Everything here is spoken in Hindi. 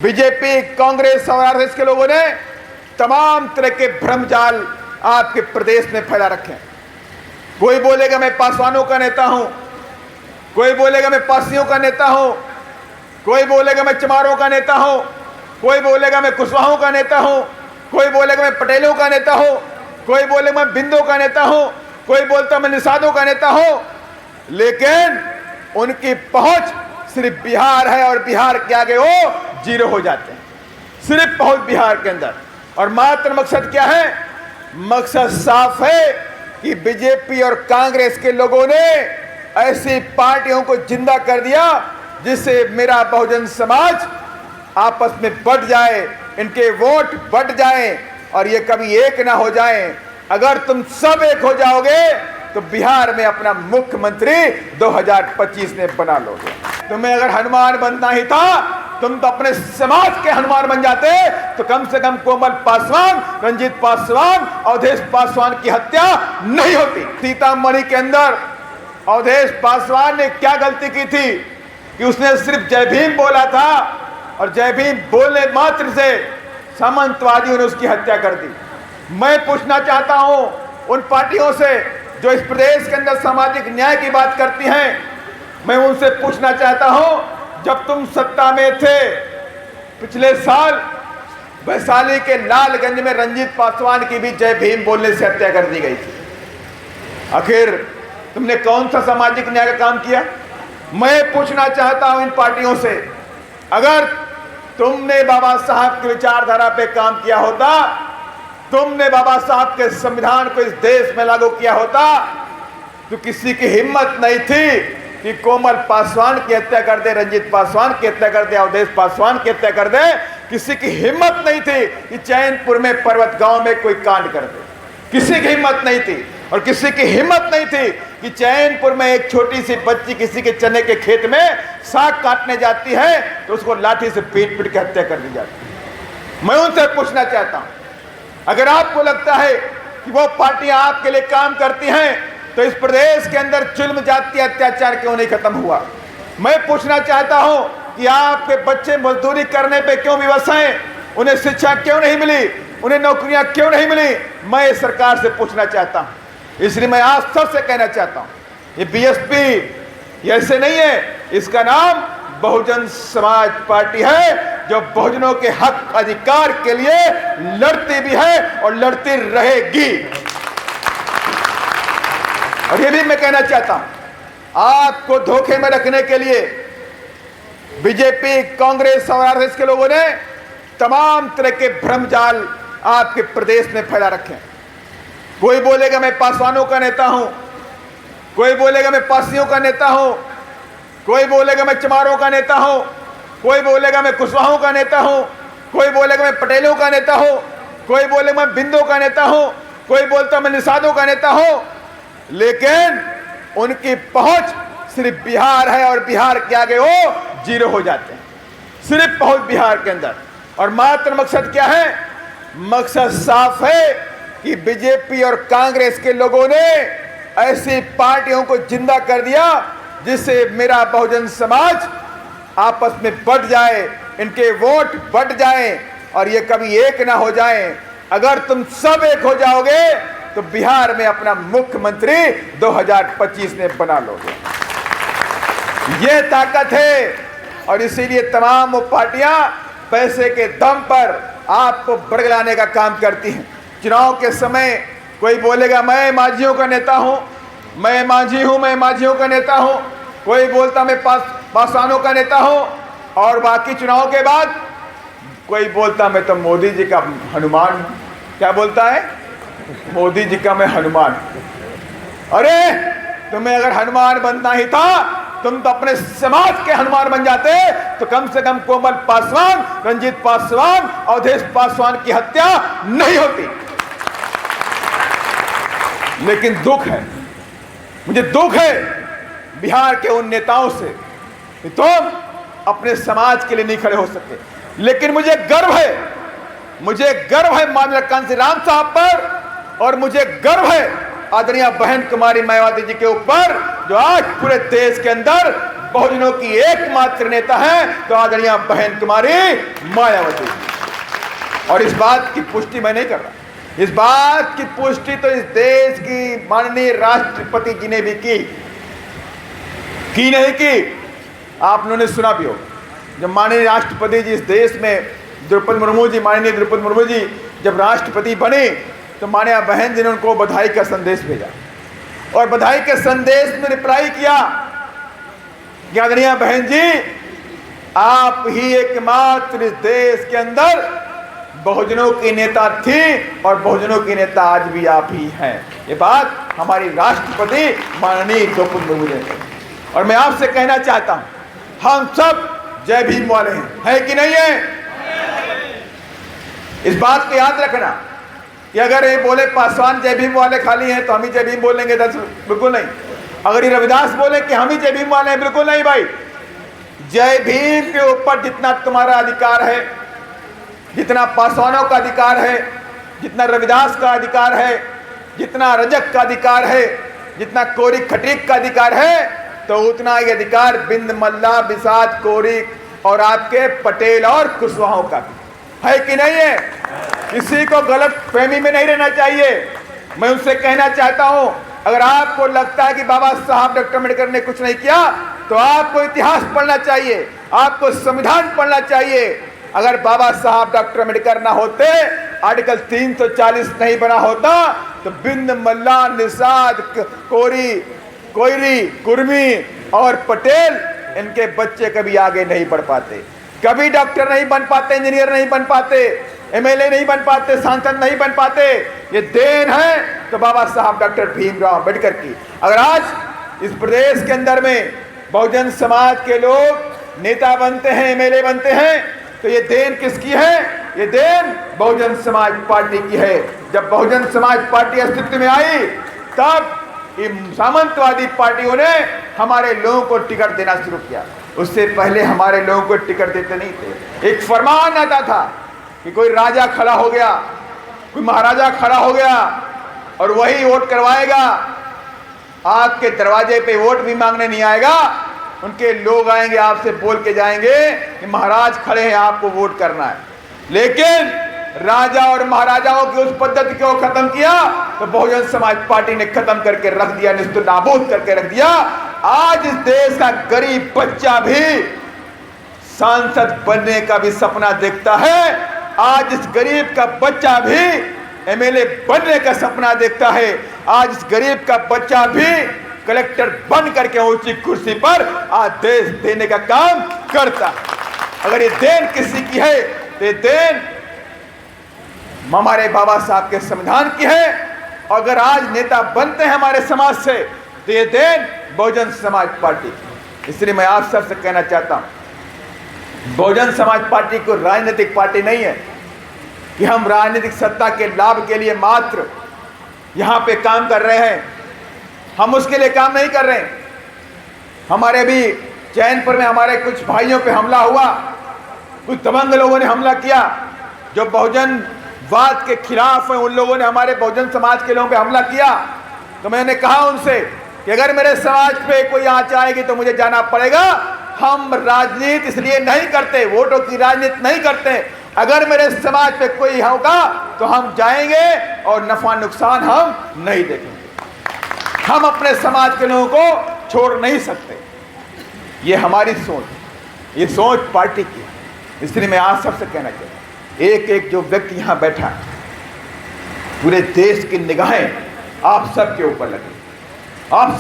बीजेपी, कांग्रेस और आरएसएस के लोगों ने तमाम तरह के भ्रमजाल आपके प्रदेश में फैला रखे हैं। कोई बोलेगा मैं पासवानों का नेता हूं, कोई बोलेगा मैं पासियों का नेता हूं, कोई बोलेगा मैं चमारों का नेता हूं, कोई बोलेगा मैं कुशवाहों का नेता हूं, कोई बोलेगा मैं पटेलों का नेता हूं, कोई बोलेगा मैं बिंदों का नेता हूं, कोई बोलता मैं निषादों का नेता हूं। लेकिन उनकी पहुंच सिर्फ बिहार है और बिहार के आगे वो जीरो हो जाते हैं, सिर्फ पहुंच बिहार के अंदर। और मात्र मकसद क्या है? मकसद साफ है कि बीजेपी और कांग्रेस के लोगों ने ऐसी पार्टियों को जिंदा कर दिया जिससे मेरा बहुजन समाज आपस में बढ़ जाए, इनके वोट बढ़ जाए और ये कभी एक ना हो जाए। अगर तुम सब एक हो जाओगे तो बिहार में अपना मुख्यमंत्री 2025 में बना लोगे। तुम्हें अगर हनुमान बनना ही था, तुम तो अपने समाज के हनुमान बन जाते, तो कम से कम कोमल पासवान, रंजीत पासवान, अवधेश पासवान की हत्या नहीं होती। सीतामढ़ी के अंदर अवधेश पासवान ने क्या गलती की थी कि उसने सिर्फ जय भीम बोला था और जय भीम बोलने मात्र से सामंतवादियों ने उसकी हत्या कर दी। मैं पूछना चाहता हूं उन पार्टियों से जो इस प्रदेश के अंदर सामाजिक न्याय की बात करती हैं, मैं उनसे पूछना चाहता हूं, जब तुम सत्ता में थे पिछले साल वैशाली के लालगंज में रंजीत पासवान की भी जय भीम बोलने से हत्या कर दी गई थी। आखिर तुमने कौन सा सामाजिक न्याय का काम किया? मैं पूछना चाहता हूं इन पार्टियों से, अगर तुमने बाबा साहब की विचारधारा पे काम किया होता, तुमने बाबा साहब के संविधान को इस देश में लागू किया होता, तो किसी की हिम्मत नहीं थी कि कोमल पासवान की हत्या कर दे, रंजीत पासवान की हत्या कर दे, अवधेश पासवान की हत्या कर दे। किसी की हिम्मत नहीं थी कि चैनपुर में पर्वत गांव में कोई कांड कर दे, किसी की हिम्मत नहीं थी। और किसी की हिम्मत नहीं थी कि चैनपुर में एक छोटी सी बच्ची किसी के चने के खेत में साग काटने जाती है तो उसको लाठी से पीट पीट के हत्या कर दी जाती है। मैं उनसे पूछना चाहता हूं, अगर आपको लगता है कि वो पार्टियां आपके लिए काम करती हैं, तो इस प्रदेश के अंदर जुल्म जातीय अत्याचार क्यों नहीं खत्म हुआ? मैं पूछना चाहता हूं कि आपके बच्चे मजदूरी करने पे क्यों विवश हैं? उन्हें शिक्षा क्यों नहीं मिली? उन्हें नौकरियां क्यों नहीं मिली? मैं इस सरकार से पूछना चाहता हूं। इसलिए मैं आज सबसे कहना चाहता हूं, ये बीएसपी ऐसे नहीं है, इसका नाम बहुजन समाज पार्टी है जो बहुजनों के हक अधिकार के लिए लड़ती भी है और लड़ती रहेगी। और ये भी मैं कहना चाहता हूं, आपको धोखे में रखने के लिए बीजेपी, कांग्रेस और आरएसएस के लोगों ने तमाम तरह के भ्रमजाल आपके प्रदेश में फैला रखे हैं। कोई बोलेगा मैं पासवानों का नेता हूं, कोई बोलेगा मैं पासियों का नेता हूं, कोई बोलेगा मैं चमारों का नेता हूं, कोई बोलेगा मैं कुशवाहों का नेता हूं, कोई बोलेगा मैं पटेलों का नेता हूं, कोई बोलेगा मैं बिंदों का नेता हूं, कोई बोलता मैं निषादों का नेता हूं। लेकिन उनकी पहुंच सिर्फ बिहार है और बिहार के आगे वो जीरो हो जाते हैं, सिर्फ पहुंच बिहार के अंदर। और मात्र मकसद क्या है? मकसद साफ है कि बीजेपी और कांग्रेस के लोगों ने ऐसी पार्टियों को जिंदा कर दिया जिससे मेरा बहुजन समाज आपस में बढ़ जाए, इनके वोट बढ़ जाए और ये कभी एक ना हो जाए। अगर तुम सब एक हो जाओगे तो बिहार में अपना मुख्यमंत्री 2025 में बना लोगे। ये ताकत है और इसीलिए तमाम वो पार्टियां पैसे के दम पर आपको बरगलाने का काम करती हैं। चुनाव के समय कोई बोलेगा मैं माझियों का नेता हूं, मैं माझी हूं, मैं माझियों का नेता हूं, कोई बोलता मैं पासवानों का नेता हूं, और बाकी चुनाव के बाद कोई बोलता मैं तो मोदी जी का हनुमान हूं। क्या बोलता है? मोदी जी का मैं हनुमान। अरे तुम्हें अगर हनुमान बनना ही था, तुम तो अपने समाज के हनुमान बन जाते, तो कम से कम कोमल पासवान, रंजीत पासवान, अवधेश पासवान की हत्या नहीं होती। लेकिन दुख है, मुझे दुख है बिहार के उन नेताओं से कि तुम अपने समाज के लिए नहीं खड़े हो सके। लेकिन मुझे गर्व है माननीय कांसी राम साहब पर, और मुझे गर्व है आदरणीय बहन कुमारी मायावती जी के ऊपर, जो आज पूरे देश के अंदर बहुजनों की एकमात्र नेता है तो आदरणीय बहन कुमारी मायावती। और इस बात की पुष्टि मैं नहीं कर रहा, इस बात की पुष्टि तो इस देश की माननीय राष्ट्रपति जी ने भी की नहीं की। आप लोगों ने सुना भी हो, जब माननीय राष्ट्रपति जी इस देश में द्रौपदी मुर्मू जी, माननीय द्रौपदी मुर्मू जी जब राष्ट्रपति बने तो माननीय बहन जी ने उनको बधाई का संदेश भेजा और बधाई के संदेश में रिप्लाई किया कि आदरणीय बहन जी, आप ही एकमात्र इस देश के अंदर बहुजनों की नेता थी और बहुजनों की नेता आज भी आप ही हैं। ये बात हमारी राष्ट्रपति माननीय द्रौपदी मुर्मू जी ने। और मैं आपसे कहना चाहता हूं, हम सब जय भीम वाले हैं कि नहीं है? इस बात को याद रखना कि अगर ये बोले पासवान जय भीम वाले खाली हैं तो हम ही जय भीम बोलेंगे, बिल्कुल नहीं। अगर ये रविदास बोले कि हम ही जय भीम वाले हैं, बिल्कुल नहीं भाई। जय भीम के ऊपर जितना तुम्हारा अधिकार है, जितना पासवानों का अधिकार है, जितना रविदास का अधिकार है, जितना रजक का अधिकार है, जितना कोरी खटीक का अधिकार है, तो उतना ही अधिकार बिंद मल्ला, बिसात, कोरी और आपके पटेल और कुशवाहों का है कि नहीं है? किसी को गलत फहमी में नहीं रहना चाहिए। मैं उनसे कहना चाहता हूं, अगर आपको लगता है कि बाबा साहब डॉक्टर अम्बेडकर ने कुछ नहीं किया तो आपको इतिहास पढ़ना चाहिए, आपको संविधान पढ़ना चाहिए। अगर बाबा साहब डॉक्टर अम्बेडकर ना होते, आर्टिकल 340 नहीं बना होता, तो बिंद मल्ला, निषाद, कोयरी, कुर्मी और पटेल, इनके बच्चे कभी आगे नहीं बढ़ पाते, कभी डॉक्टर नहीं बन पाते, इंजीनियर नहीं बन पाते, एमएलए नहीं बन पाते, सांसद नहीं बन पाते। ये देन है तो बाबा साहब डॉक्टर भीमराव अम्बेडकर की। अगर आज इस प्रदेश के अंदर में बहुजन समाज के लोग नेता बनते हैं, एमएलए बनते हैं, तो ये देन किसकी है? ये देन बहुजन समाज पार्टी की है। जब बहुजन समाज पार्टी अस्तित्व में आई तब इन सामंतवादी पार्टियों ने हमारे लोगों को टिकट देना शुरू किया। उससे पहले हमारे लोगों को टिकट देते नहीं थे। एक फरमान आता था कि कोई राजा खड़ा हो गया, कोई महाराजा खड़ा हो गया और वही वोट करवाएगा, आपके दरवाजे पे वोट भी मांगने नहीं आएगा, उनके लोग आएंगे, आपसे बोल के जाएंगे कि महाराज खड़े हैं, आपको वोट करना है। लेकिन राजा और महाराजाओं की उस पद्धति को खत्म किया तो बहुजन समाज पार्टी ने खत्म करके रख दिया, निस्तुर नाबूद करके रख दिया। आज इस देश का गरीब बच्चा भी सांसद बनने का भी सपना देखता है। आज इस गरीब का बच्चा भी एमएलए बनने का सपना देखता है। आज इस गरीब का बच्चा भी कलेक्टर बन करके ऊंची कुर्सी पर आदेश देने का काम करता है। अगर ये देन किसी की है तो ये देन हमारे बाबा साहब के संविधान की है। अगर आज नेता बनते हैं हमारे समाज से तो ये देन बहुजन समाज पार्टी। इसलिए मैं आप सबसे कहना चाहता हूं, बहुजन समाज पार्टी को राजनीतिक पार्टी नहीं है कि हम राजनीतिक सत्ता के लाभ के लिए मात्र यहां पे काम कर रहे हैं। हम उसके लिए काम नहीं कर रहे हैं। हमारे भी चैनपुर में हमारे कुछ भाइयों पे हमला हुआ, कुछ दबंग लोगों ने हमला किया जो बहुजनवाद के खिलाफ हैं। उन लोगों ने हमारे बहुजन समाज के लोगों पे हमला किया। तो मैंने कहा उनसे कि अगर मेरे समाज पे कोई आंच आएगी तो मुझे जाना पड़ेगा। हम राजनीति इसलिए नहीं करते, वोटों की राजनीति नहीं करते। अगर मेरे समाज पे कोई होगा तो हम जाएंगे और नफा नुकसान हम नहीं देखेंगे। हम अपने समाज के लोगों को छोड़ नहीं सकते। ये हमारी सोच, ये सोच पार्टी की है। इसलिए मैं आज सबसे कहना चाहता हूं, एक एक जो व्यक्ति यहां बैठा है, पूरे देश की निगाहें आप सबके ऊपर लगी। आप सब